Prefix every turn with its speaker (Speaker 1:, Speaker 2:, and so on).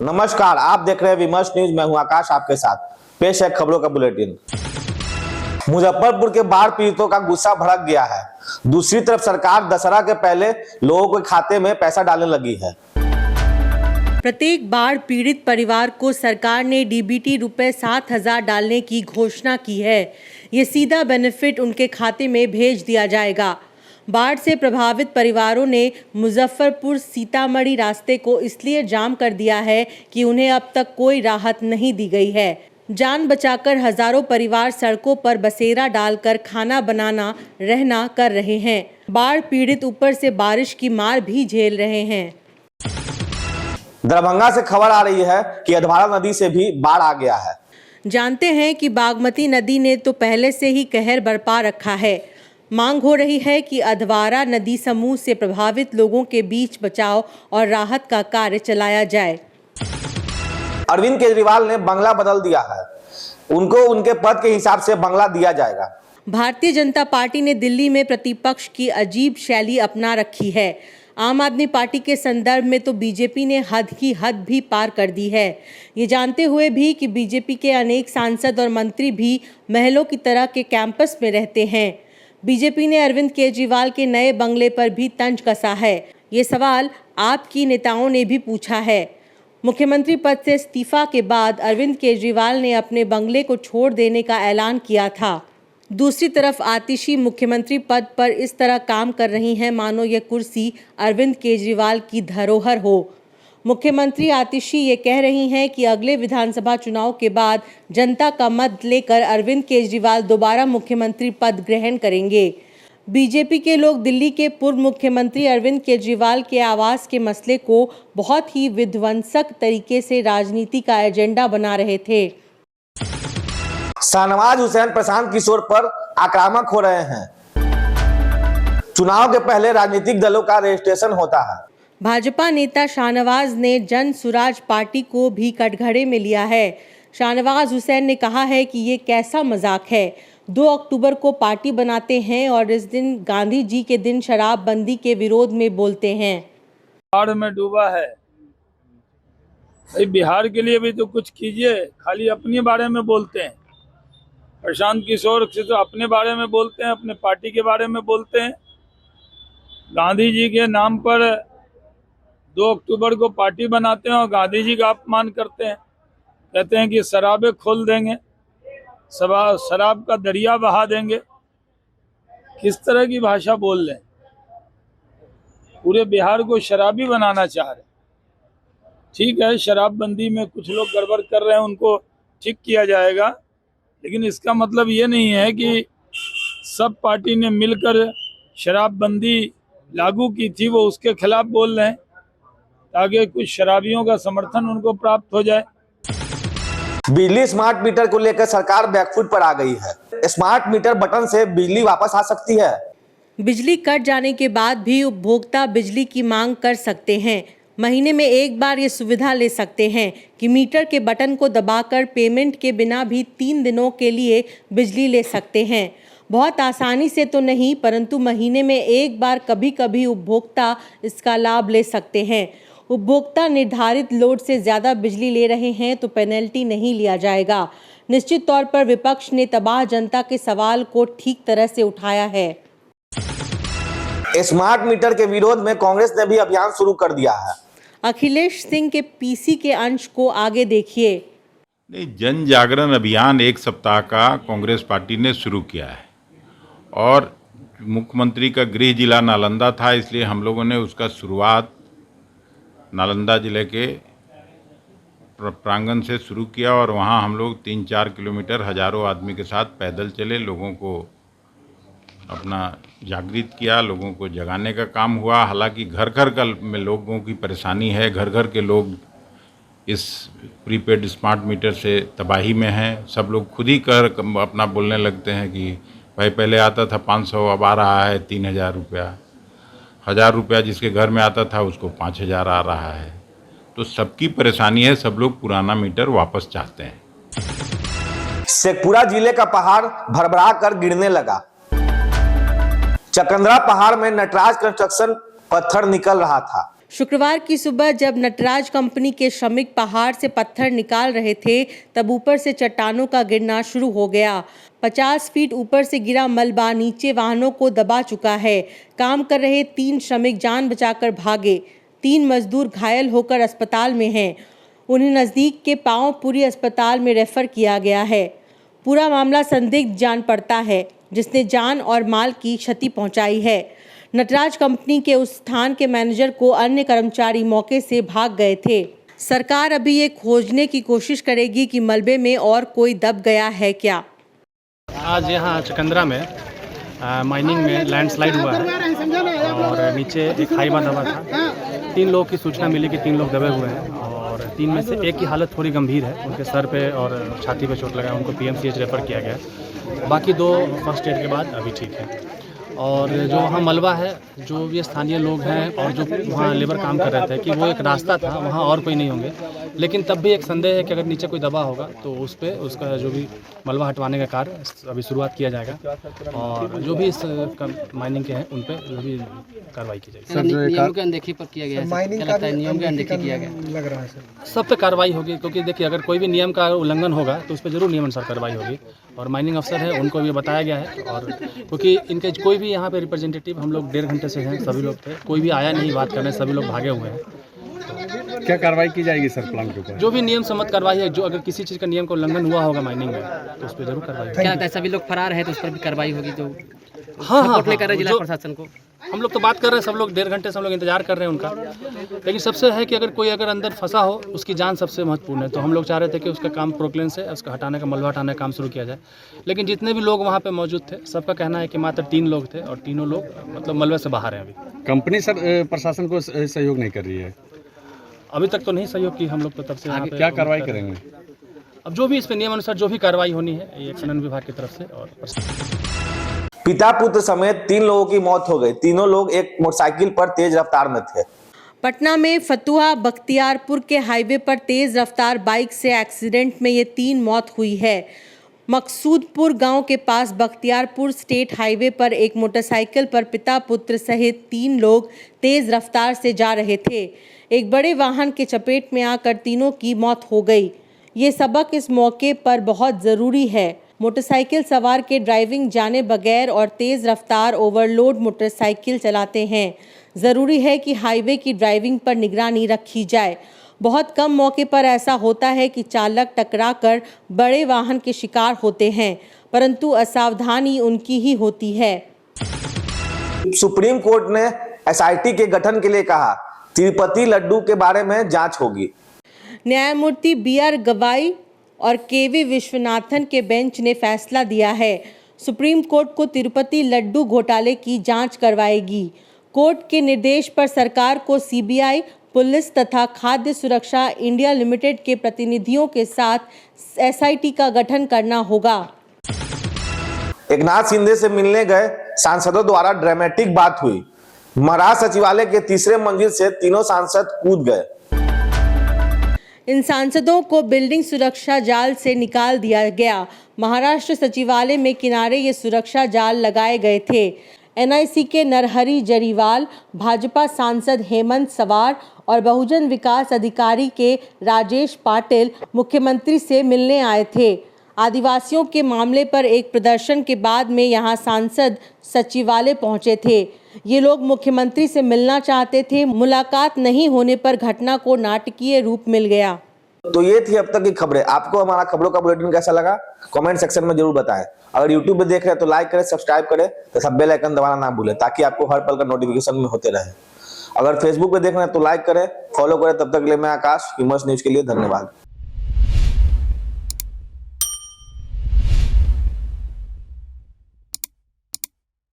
Speaker 1: नमस्कार, आप देख रहे हैं विमर्श न्यूज। मैं हूं आकाश, आपके साथ पेश है खबरों का बुलेटिन। मुजफ्फरपुर के बाढ़ पीड़ितों का गुस्सा भड़क गया है। दूसरी तरफ सरकार दशहरा के पहले लोगों के खाते में पैसा डालने लगी है।
Speaker 2: प्रत्येक बाढ़ पीड़ित परिवार को सरकार ने डीबीटी रुपए 7,000 डालने की घोषणा की है। ये सीधा बेनिफिट उनके खाते में भेज दिया जाएगा। बाढ़ से प्रभावित परिवारों ने मुजफ्फरपुर सीतामढ़ी रास्ते को इसलिए जाम कर दिया है कि उन्हें अब तक कोई राहत नहीं दी गई है। जान बचाकर हजारों परिवार सड़कों पर बसेरा डालकर खाना बनाना रहना कर रहे हैं। बाढ़ पीड़ित ऊपर से बारिश की मार भी झेल रहे हैं।
Speaker 1: दरभंगा से खबर आ रही है कि अधवारा नदी से भी बाढ़ आ गया है।
Speaker 2: जानते हैं कि बागमती नदी ने तो पहले से ही कहर बरपा रखा है। मांग हो रही है कि अधवारा नदी समूह से प्रभावित लोगों के बीच बचाव और राहत का कार्य चलाया जाए।
Speaker 1: अरविंद केजरीवाल ने बंगला बदल दिया है। उनको उनके पद के हिसाब से बंगला दिया जाएगा।
Speaker 2: भारतीय जनता पार्टी ने दिल्ली में प्रतिपक्ष की अजीब शैली अपना रखी है। आम आदमी पार्टी के संदर्भ में तो बीजेपी ने हद की हद भी पार कर दी है। ये जानते हुए भी कि बीजेपी के अनेक सांसद और मंत्री भी महलों की तरह के कैंपस में रहते हैं। बीजेपी ने अरविंद केजरीवाल के नए बंगले पर भी तंज कसा है। ये सवाल आपकी नेताओं ने भी पूछा है। मुख्यमंत्री पद से इस्तीफा के बाद अरविंद केजरीवाल ने अपने बंगले को छोड़ देने का ऐलान किया था। दूसरी तरफ आतिशी मुख्यमंत्री पद पर इस तरह काम कर रही हैं मानो ये कुर्सी अरविंद केजरीवाल की धरोहर हो। मुख्यमंत्री आतिशी ये कह रही हैं कि अगले विधानसभा चुनाव के बाद जनता का मत लेकर अरविंद केजरीवाल दोबारा मुख्यमंत्री पद ग्रहण करेंगे। बीजेपी के लोग दिल्ली के पूर्व मुख्यमंत्री अरविंद केजरीवाल के आवास के मसले को बहुत ही विध्वंसक तरीके से राजनीति का एजेंडा बना रहे थे।
Speaker 1: शाहनवाज हुसैन प्रशांत किशोर पर आक्रामक हो रहे हैं। चुनाव के पहले राजनीतिक दलों का रजिस्ट्रेशन होता है।
Speaker 2: भाजपा नेता शाहनवाज ने जन सुराज पार्टी को भी कटघरे में लिया है। शाहनवाज हुसैन ने कहा है कि ये कैसा मजाक है। 2 अक्टूबर को पार्टी बनाते हैं और इस दिन गांधी जी के दिन शराबबंदी के विरोध में बोलते हैं।
Speaker 3: बाढ़ में डूबा है भाई, बिहार के लिए भी तो कुछ कीजिए। खाली अपने बारे में बोलते हैं। प्रशांत किशोर से तो अपने बारे में बोलते हैं, अपने पार्टी के बारे में बोलते हैं। गांधी जी के नाम पर 2 अक्टूबर को पार्टी बनाते हैं और गांधी जी का अपमान करते हैं। कहते हैं कि शराबें खोल देंगे, शराब का दरिया बहा देंगे। किस तरह की भाषा बोल रहे हैं। पूरे बिहार को शराबी बनाना चाह रहे हैं। ठीक है, शराबबंदी में कुछ लोग गड़बड़ कर रहे हैं, उनको ठीक किया जाएगा, लेकिन इसका मतलब ये नहीं है कि सब पार्टी ने मिलकर शराबबंदी लागू की थी वो उसके खिलाफ बोल रहे हैं ताकि कुछ शराबियों का समर्थन उनको प्राप्त हो जाए।
Speaker 1: बिजली स्मार्ट मीटर को लेकर सरकार बैकफुट पर आ गई है। स्मार्ट मीटर बटन से बिजली वापस आ सकती है।
Speaker 2: बिजली कट जाने के बाद भी उपभोक्ता बिजली की मांग कर सकते हैं। महीने में एक बार ये सुविधा ले सकते हैं कि मीटर के बटन को दबाकर पेमेंट के बिना भी 3 दिनों के लिए बिजली ले सकते हैं। बहुत आसानी से तो नहीं, परंतु महीने में एक बार कभी कभी उपभोक्ता इसका लाभ ले सकते हैं। उपभोक्ता निर्धारित लोड से ज़्यादा बिजली ले रहे हैं तो पेनल्टी नहीं लिया जाएगा। निश्चित तौर पर विपक्ष ने तबाह जनता के सवाल को ठीक तरह से उठाया है।
Speaker 1: स्मार्ट मीटर के विरोध में कांग्रेस ने भी अभियान शुरू कर दिया है।
Speaker 2: अखिलेश सिंह के पीसी के अंश को आगे देखिए।
Speaker 4: जन जागरण अभियान 1 सप्ताह का कांग्रेस पार्टी ने शुरू किया है और मुख्यमंत्री का गृह जिला नालंदा था, इसलिए हम लोगों ने उसका शुरुआत नालंदा जिले के प्रांगण से शुरू किया और वहाँ हम लोग 3-4 किलोमीटर हजारों आदमी के साथ पैदल चले, लोगों को अपना जागृत किया, लोगों को जगाने का काम हुआ। हालांकि घर घर में लोगों की परेशानी है, घर घर के लोग इस प्रीपेड स्मार्ट मीटर से तबाही में हैं। सब लोग खुद ही अपना बोलने लगते हैं कि भाई पहले आता था 500, अब आ रहा है 3,000 रुपया। 1,000 रुपया जिसके घर में आता था उसको 5,000 आ रहा है। तो सबकी परेशानी है, सब लोग पुराना मीटर वापस चाहते हैं।
Speaker 1: शेखपुरा जिले का पहाड़ भरभरा कर गिरने लगा। चकंदरा पहाड़ में नटराज कंस्ट्रक्शन पत्थर निकल रहा था।
Speaker 2: शुक्रवार की सुबह जब नटराज कंपनी के श्रमिक पहाड़ से पत्थर निकाल रहे थे तब ऊपर से चट्टानों का गिरना शुरू हो गया। 50 फीट ऊपर से गिरा मलबा नीचे वाहनों को दबा चुका है। काम कर रहे 3 श्रमिक जान बचाकर भागे। 3 मजदूर घायल होकर अस्पताल में हैं। उन्हें नज़दीक के पांवपुरी अस्पताल में रेफर किया गया है। पूरा मामला संदिग्ध जान पड़ता है जिसने जान और माल की क्षति पहुंचाई है। नटराज कंपनी के उस स्थान के मैनेजर को अन्य कर्मचारी मौके से भाग गए थे। सरकार अभी ये खोजने की कोशिश करेगी कि मलबे में और कोई दब गया है क्या।
Speaker 5: आज यहाँ चकंदरा में माइनिंग में लैंडस्लाइड हुआ है और नीचे एक हाईवा दबा था। 3 लोगों की सूचना मिली कि 3 लोग दबे हुए हैं और 3 में से एक की हालत थोड़ी गंभीर है। उनके सर पे और छाती पे चोट लगा है, उनको पीएमसीएच रेफर किया गया। बाकी 2 फर्स्ट एड के बाद अभी ठीक है। और जो वहाँ मलबा है, जो ये स्थानीय लोग हैं और जो वहाँ लेबर काम कर रहे थे कि वो एक रास्ता था, वहाँ और कोई नहीं होंगे, लेकिन तब भी एक संदेह है कि अगर नीचे कोई दबा होगा तो उस पर उसका जो भी मलबा हटवाने का कार्य अभी शुरुआत किया जाएगा और जो भी इस माइनिंग के हैं उन पर जो भी कार्रवाई की जाएगी।
Speaker 6: नियम की अनदेखी पर किया गया है, क्या लगता है? नियम की अनदेखी किया गया लग रहा है सर।
Speaker 5: सब पे कार्रवाई होगी, क्योंकि देखिए अगर कोई भी नियम का उल्लंघन होगा तो उस पर जरूर नियमानुसार कार्रवाई होगी। और माइनिंग अफसर है, उनको भी बताया गया है। और क्योंकि इनके कोई भी यहाँ पे रिप्रेजेंटेटिव, हम लोग 1.5 घंटे से हैं, सभी लोग थे, कोई भी आया नहीं बात करने, सभी लोग भागे हुए हैं।
Speaker 7: क्या कार्रवाई की जाएगी सर प्लान के ऊपर?
Speaker 5: जो भी नियम सम्मत कार्रवाई है, जो अगर किसी चीज़ का नियम का उल्लंघन हुआ होगा माइनिंग में तो उस पर जरूर कार्रवाई होगी।
Speaker 6: क्या लगता है सभी लोग फरार है तो उस पर भी कार्रवाई होगी? तो
Speaker 5: हाँ,
Speaker 6: सपोर्ट नहीं कर रहे जिला प्रशासन को।
Speaker 5: हम लोग तो बात कर रहे हैं, सब लोग 1.5 घंटे से हम लोग इंतजार कर रहे हैं उनका। लेकिन सबसे है कि अगर कोई अंदर फंसा हो, उसकी जान सबसे महत्वपूर्ण है। तो हम लोग चाह रहे थे कि उसका काम प्रोक्लेन से उसका हटाने का, मलबा हटाने का काम शुरू किया जाए। लेकिन जितने भी लोग वहाँ पे मौजूद थे, सबका कहना है कि मात्र 3 लोग थे और तीनों लोग मतलब मलबे से बाहर हैं। अभी
Speaker 7: कंपनी सर प्रशासन को सहयोग नहीं कर रही है?
Speaker 5: अभी तक तो नहीं सहयोग की हम लोग तो, तब से
Speaker 7: आगे क्या कार्रवाई करेंगे?
Speaker 5: अब जो भी इस पर नियम अनुसार जो भी कार्रवाई होनी है, ये खनन विभाग की तरफ से। और
Speaker 1: पिता पुत्र समेत 3 लोगों की मौत हो गई। तीनों लोग एक मोटरसाइकिल पर तेज रफ्तार में थे।
Speaker 2: पटना में फतुहा बख्तियारपुर के हाईवे पर तेज रफ्तार बाइक से एक्सीडेंट में ये 3 मौत हुई है। मकसूदपुर गांव के पास बख्तियारपुर स्टेट हाईवे पर एक मोटरसाइकिल पर पिता पुत्र सहित 3 लोग तेज रफ्तार से जा रहे थे। एक बड़े वाहन के चपेट में आकर तीनों की मौत हो गई। ये सबक इस मौके पर बहुत ज़रूरी है। मोटरसाइकिल सवार के ड्राइविंग जाने बगैर और तेज़ रफ्तार ओवरलोड मोटरसाइकिल चलाते हैं। ज़रूरी है कि हाईवे की ड्राइविंग पर निगरानी रखी जाए। बहुत कम मौके पर ऐसा होता है कि चालक टकराकर बड़े वाहन के शिकार होते हैं, परंतु असावधानी उनकी ही होती है।
Speaker 1: सुप्रीम कोर्ट ने एसआईटी के गठन के लिए कहा। तिरुपति लड्डू के बारे में जांच होगी।
Speaker 2: न्यायमूर्ति BR गवाई और KV विश्वनाथन के बेंच ने फैसला दिया है। सुप्रीम कोर्ट को तिरुपति लड्डू घोटाले की जांच करवाएगी। कोर्ट के निर्देश पर सरकार को CBI, पुलिस तथा खाद्य सुरक्षा इंडिया लिमिटेड के प्रतिनिधियों के साथ SIT का गठन करना होगा।
Speaker 1: एकनाथ शिंदे से मिलने गए सांसदों द्वारा ड्रामेटिक बात हुई। महाराज सचिवालय के 3रे मंजिल से तीनों सांसद कूद गए।
Speaker 2: इन सांसदों को बिल्डिंग सुरक्षा जाल से निकाल दिया गया। महाराष्ट्र सचिवालय में किनारे ये सुरक्षा जाल लगाए गए थे। NIC के नरहरी जरीवाल, भाजपा सांसद हेमंत सवार और बहुजन विकास अधिकारी के राजेश पाटिल मुख्यमंत्री से मिलने आए थे। आदिवासियों के मामले पर एक प्रदर्शन के बाद में यहां सांसद सचिवालय पहुंचे थे। ये लोग मुख्यमंत्री से मिलना चाहते थे। मुलाकात नहीं होने पर घटना को नाटकीय रूप मिल गया।
Speaker 1: तो ये थी अब तक की खबरें। आपको हमारा खबरों का बुलेटिन कैसा लगा कमेंट सेक्शन में जरूर बताएं। अगर यूट्यूब पे देख रहे हैं तो लाइक करें, सब्सक्राइब करें तथा बेल आइकन दबाना ना भूलें ताकि आपको हर पल का नोटिफिकेशन में होते रहे। अगर फेसबुक पे देख रहे हैं तो लाइक करें, फॉलो करें। तब तक के लिए मैं आकाश, ह्यूमस न्यूज के लिए धन्यवाद।